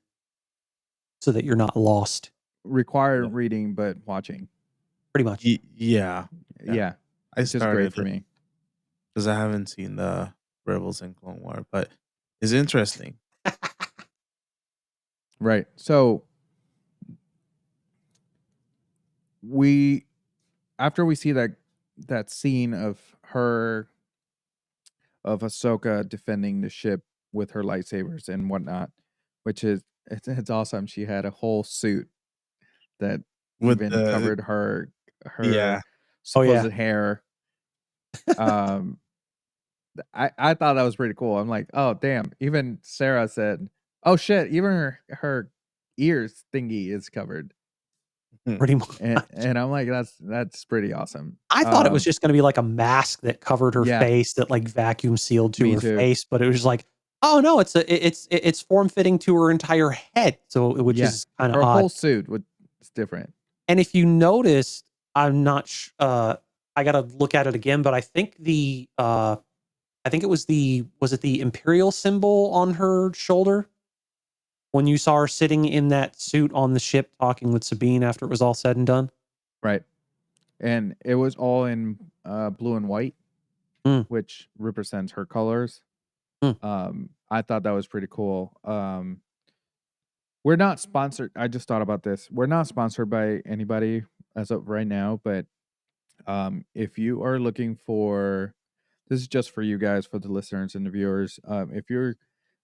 so that you're not lost. Required Yeah. reading, but watching. Pretty much. Yeah. Yeah. I It's just started great for me. because I haven't seen the Rebels and Clone War, but it's interesting. Right. So after we see that scene of Ahsoka defending the ship with her lightsabers and whatnot, which is it's awesome. She had a whole suit that With even the covered her Yeah. supposed yeah. hair. I thought that was pretty cool. I'm like, oh damn. Even Sarah said, oh shit, even her ears thingy is covered. Pretty much. And I'm like, that's pretty awesome. I thought it was just going to be like a mask that covered her Yeah. face that like vacuum sealed to Me her too. face, but it was just like, oh no, it's form fitting to her entire head, so which Yeah. is kind of her odd. whole suit it's different. And if you noticed, I'm not I got to look at it again, but I think it was was it the Imperial symbol on her shoulder when you saw her sitting in that suit on the ship talking with Sabine after it was all said and done? Right. And it was all in blue and white, which represents her colors. I thought that was pretty cool. We're not sponsored. I just thought about this. We're not sponsored by anybody as of right now, but if you are looking for, this is just for you guys, for the listeners and the viewers. If you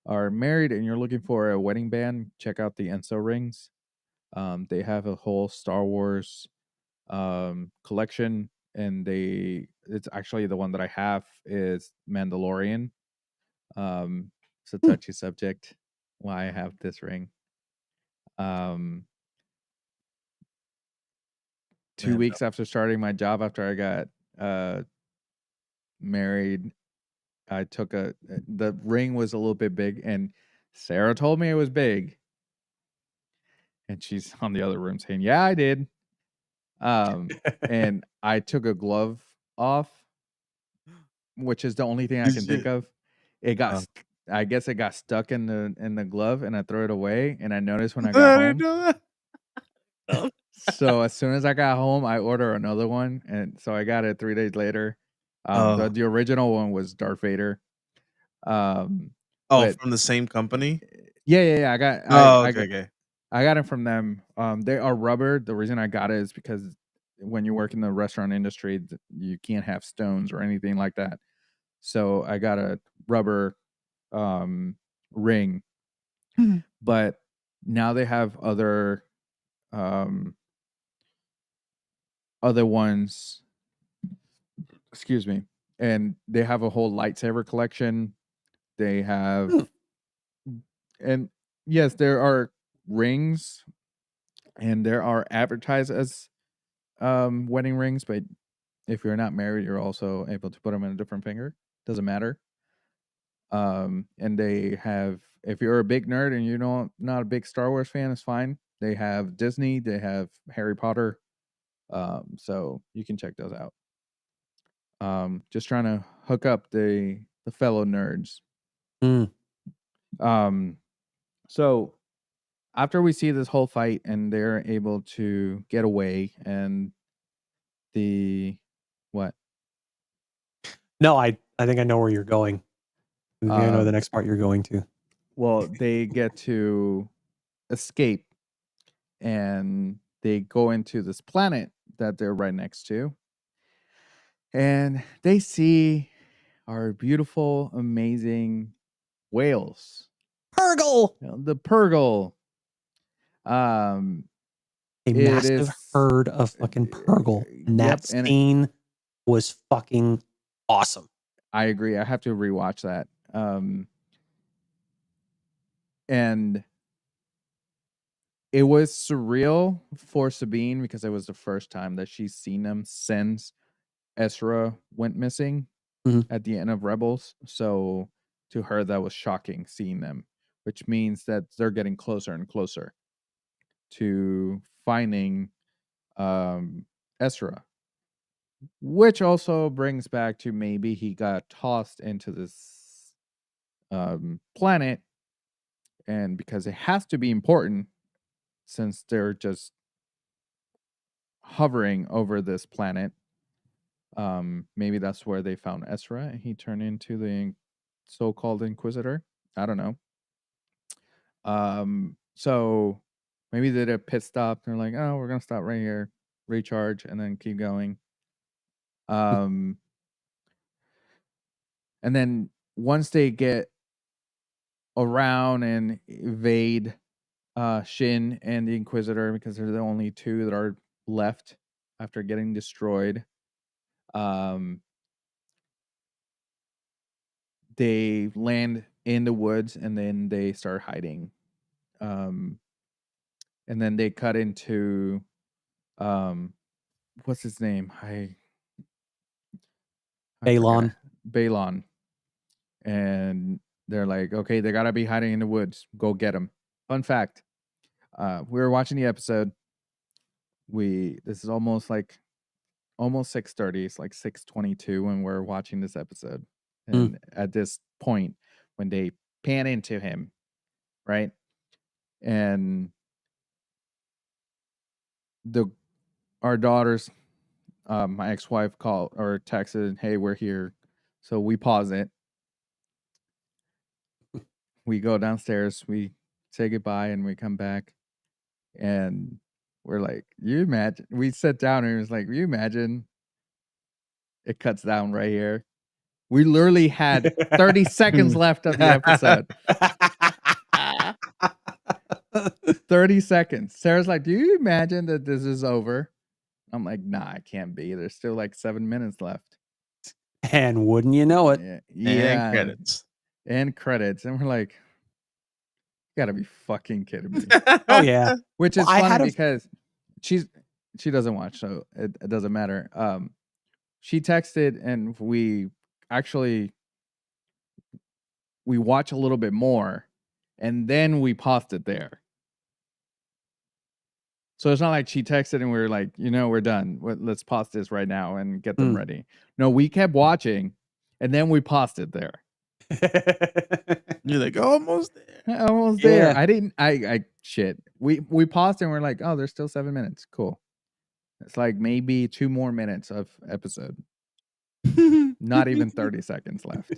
are married and you're looking for a wedding band, check out the Enso rings. They have a whole Star Wars collection, and it's actually the one that I have is Mandalorian. It's a touchy subject why I have this ring. 2 weeks after starting my job, after I got married, I took the ring was a little bit big, and Sarah told me it was big, and she's on the other room saying, yeah, I did. And I took a glove off, which is the only thing I can think of. It got I guess it got stuck in the glove, and I threw it away, and I noticed when I got home. So as soon as I got home, I ordered another one, and so I got it 3 days later. The original one was Darth Vader. From the same company? Yeah. I got Okay. I got it from them. They are rubber. The reason I got it is because when you work in the restaurant industry, you can't have stones or anything like that. So I got a rubber ring. But now they have other ones, excuse me, and they have a whole lightsaber collection. They have and yes, there are rings, and there are advertised as wedding rings, but if you're not married, you're also able to put them in a different finger. Doesn't matter. And they have, if you're a big nerd and you're not a big Star Wars fan, it's fine. They have Disney, they have Harry Potter, so you can check those out. Just trying to hook up the fellow nerds. So after we see this whole fight and they're able to get away, and what? No, I think I know where you're going. I know the next part you're going to. Well, they get to escape, and they go into this planet that they're right next to, and they see our beautiful, amazing whales. Purgle! The Purgle. A It massive is herd of fucking Purgle. And Yep, that and scene was fucking awesome. I agree. I have to rewatch that. And it was surreal for Sabine because it was the first time that she's seen them since Ezra went missing Mhm. at the end of Rebels. So to her, that was shocking seeing them, which means that they're getting closer and closer to finding Ezra, which also brings back to maybe he got tossed into this planet, and because it has to be important since they're just hovering over this planet, maybe that's where they found Ezra and he turned into the so-called Inquisitor. I don't know. So maybe they did a pit stop. They're like, oh, we're gonna stop right here, recharge, and then keep going. And then once they get around and evade Shin and the Inquisitor, because they're the only two that are left after getting destroyed, they land in the woods and then they start hiding. And then they cut into what's his name? I Balon. forgot. Balon. And they're like, okay, they gotta be hiding in the woods. Go get them. Fun fact. We were watching the episode. This is almost 6:30. It's like 6:22 when we're watching this episode. And at this point, when they pan into him, right? And our daughters, my ex-wife called or texted, hey, we're here. So we pause it. We go downstairs, we say goodbye, and we come back. And we're like, you imagine, we sit down and it was like, you imagine it cuts down right here. We literally had 30 seconds left of the episode. 30 seconds. Sarah's like, do you imagine that this is over? I'm like, nah, it can't be. There's still like 7 minutes left. And wouldn't you know it? Yeah. And credits. And credits. And we're like, you gotta be fucking kidding me. Oh, yeah. Which is Well, I funny had a- because she doesn't watch, so it doesn't matter. She texted and we watch a little bit more and then we paused it there. So it's not like she texted and we were like, we're done. Let's pause this right now and get them ready. No, we kept watching and then we paused it there. You're like, almost there. Almost there. I didn't. Shit. We paused and we're like, oh, there's still 7 minutes. Cool. It's like maybe 2 more minutes of episode. Not even 30 seconds left.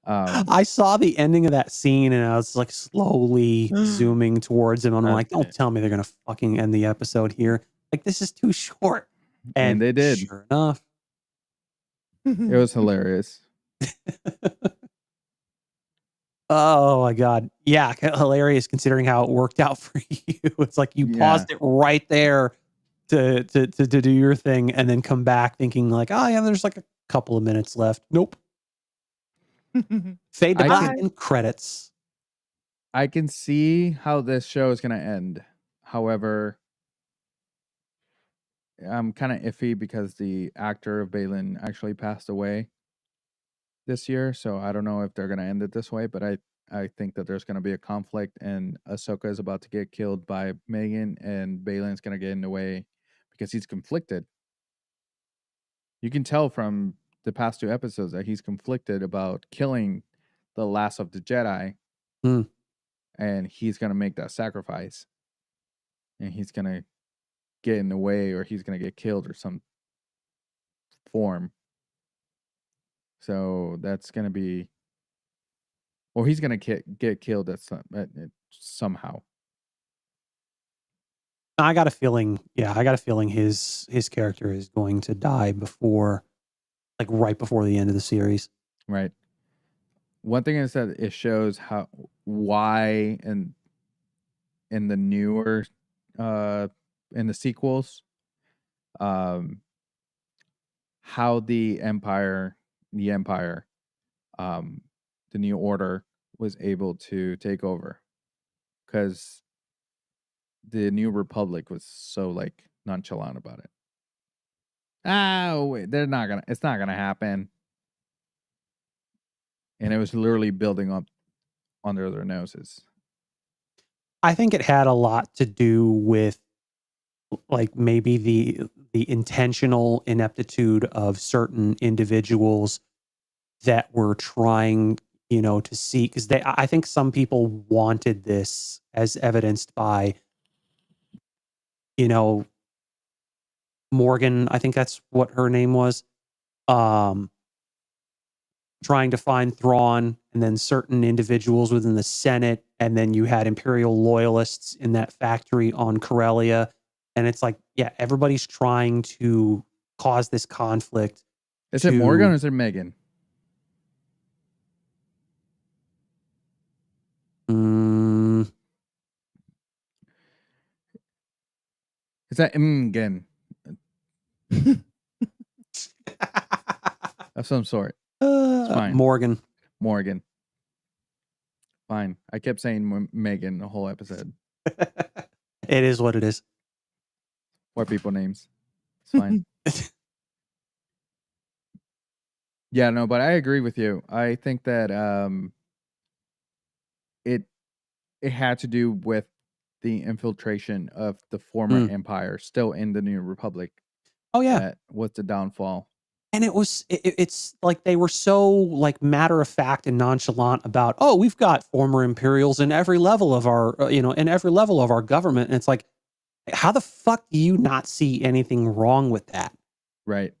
I saw the ending of that scene and I was like slowly zooming towards him. I'm like, don't tell me they're gonna fucking end the episode here. Like, this is too short. And they did. Sure enough. It was hilarious. Oh my god. Yeah, hilarious considering how it worked out for you. It's like you paused it right there to do your thing and then come back thinking like, oh yeah, there's like a couple of minutes left. Nope. Fade to black and credits. I can see how this show is going to end. However, I'm kind of iffy because the actor of Balin actually passed away this year. So I don't know if they're going to end it this way, but I think that there's going to be a conflict and Ahsoka is about to get killed by Megan and Balin's going to get in the way because he's conflicted. You can tell from the past 2 episodes that he's conflicted about killing the last of the Jedi. And he's going to make that sacrifice. And he's going to get in the way or he's going to get killed or some form. So that's going to be... Or he's going to get killed somehow. I got a feeling. Yeah, I got a feeling his character is going to die before, like right before the end of the series. Right. One thing is that it shows why in the newer in the sequels, how the empire, the New Order was able to take over, because the New Republic was so like nonchalant about it. Wait, it's not gonna happen. And it was literally building up under their noses. I think it had a lot to do with like maybe the intentional ineptitude of certain individuals that were trying, to see, because I think some people wanted this, as evidenced by, you know, Morgan, I think that's what her name was, um, trying to find Thrawn, and then certain individuals within the Senate, and then you had Imperial loyalists in that factory on Corellia. And it's like, yeah, everybody's trying to cause this conflict. Is it Morgan or is it Megan? Mm, Is that Megan of some sort? fine. Morgan. Morgan. Fine. I kept saying Megan the whole episode. It is what it is. White people names. It's fine. Yeah, no, but I agree with you. I think that it had to do with the infiltration of the former empire still in the New Republic. Oh yeah. That was the downfall. And it's like they were so like matter of fact and nonchalant about, oh, we've got former Imperials in every level of our, in every level of our government. And it's like, how the fuck do you not see anything wrong with that? Right.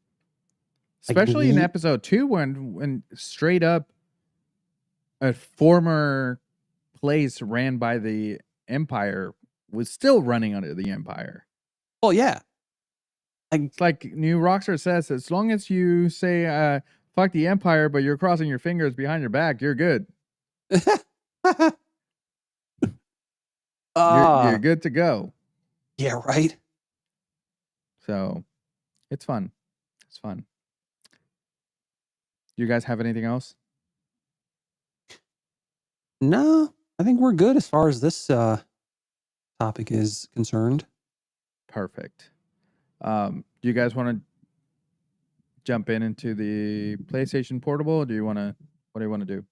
Like, Especially in episode 2 when straight up a former place ran by the Empire was still running under the Empire. Well, yeah. It's like New Rockstar says, as long as you say fuck the Empire, but you're crossing your fingers behind your back, you're good. You're good to go. Yeah, right. So it's fun. It's fun. Do you guys have anything else? No, I think we're good as far as this topic is concerned. Perfect. Do you guys want to jump into the PlayStation Portable? Or what do you want to do?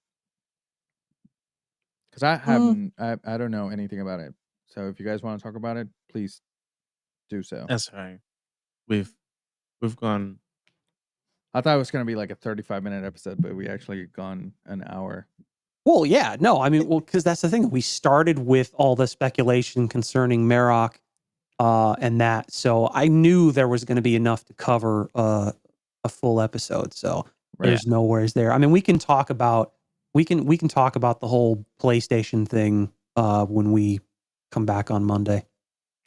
Because I haven't, I don't know anything about it. So if you guys want to talk about it, please do so. That's right. We've gone. I thought it was going to be like a 35-minute episode, but we actually gone an hour. Well, yeah, no, I mean, because that's the thing. We started with all the speculation concerning Marok and that, so I knew there was going to be enough to cover a full episode. So there's no worries there. I mean, we can talk about we can talk about the whole PlayStation thing when we come back on Monday.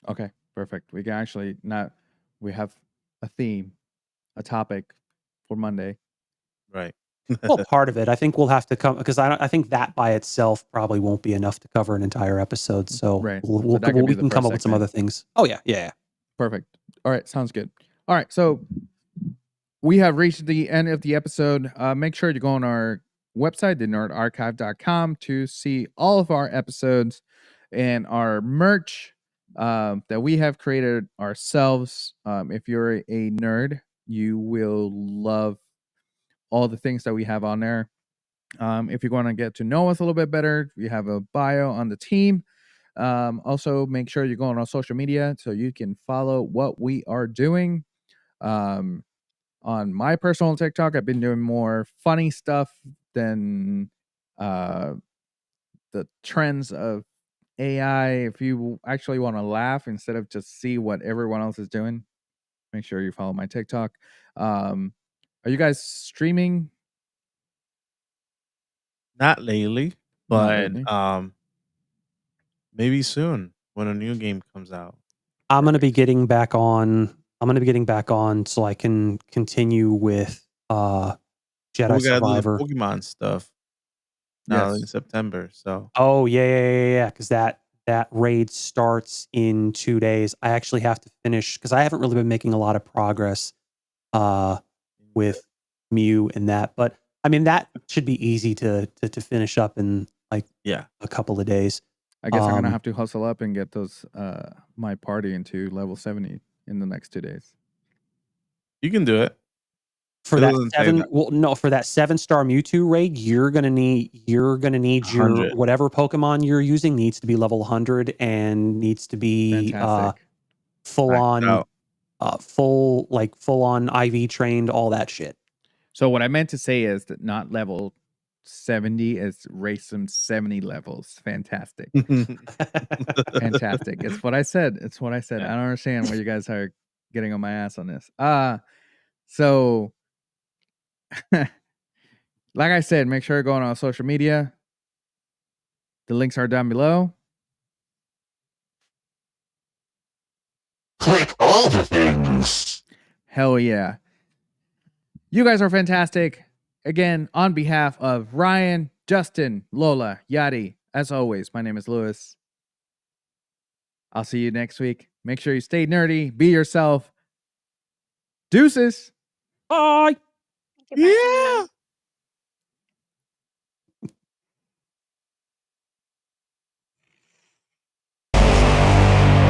Okay, perfect. We can actually we have a theme, a topic for Monday. Right. Well, part of it, I think we'll have to come, because I think that by itself probably won't be enough to cover an entire episode. So we can come up with some other things. Oh yeah. Perfect. All right, sounds good. All right, so we have reached the end of the episode. Make sure to go on our website, thenerdarchive.com, to see all of our episodes and our merch that we have created ourselves. If you're a nerd, you will love all the things that we have on there. If you want to get to know us a little bit better, we have a bio on the team. Also, make sure you go on our social media so you can follow what we are doing. On my personal TikTok, I've been doing more funny stuff than the trends of AI. If you actually want to laugh instead of just see what everyone else is doing, make sure you follow my TikTok. Are you guys streaming? Not lately, but maybe soon when a new game comes out. I'm going to be getting back on. I'm going to be getting back on so I can continue with Jedi We gotta Survivor. do the Pokemon stuff now in Yes. September. So Oh yeah. Because that raid starts in 2 days. I actually have to finish because I haven't really been making a lot of progress with Mew and that. But I mean that should be easy to finish up in like yeah, a couple of days. I guess I'm gonna have to hustle up and get those my party into level 70 in the next 2 days. you can do it. For It that doesn't say that. for that 7-star Mewtwo raid, you're gonna need your 100. whatever Pokemon you're using needs to be level 100 and needs to be Fantastic. full Maxed on out. full on IV trained, all that shit. So what I meant to say is that not level 70 is race them 70 levels. Fantastic. Fantastic. It's what I said. It's what I said. Yeah. I don't understand why you guys are getting on my ass on this. So like I said, make sure you're going on social media. The links are down below. Click all the things. Hell yeah. You guys are fantastic. Again, on behalf of Ryan, Justin, Lola, Yadi, as always, my name is Lewis. I'll see you next week. Make sure you stay nerdy, be yourself. Deuces. Bye. Goodbye, Yeah. everyone.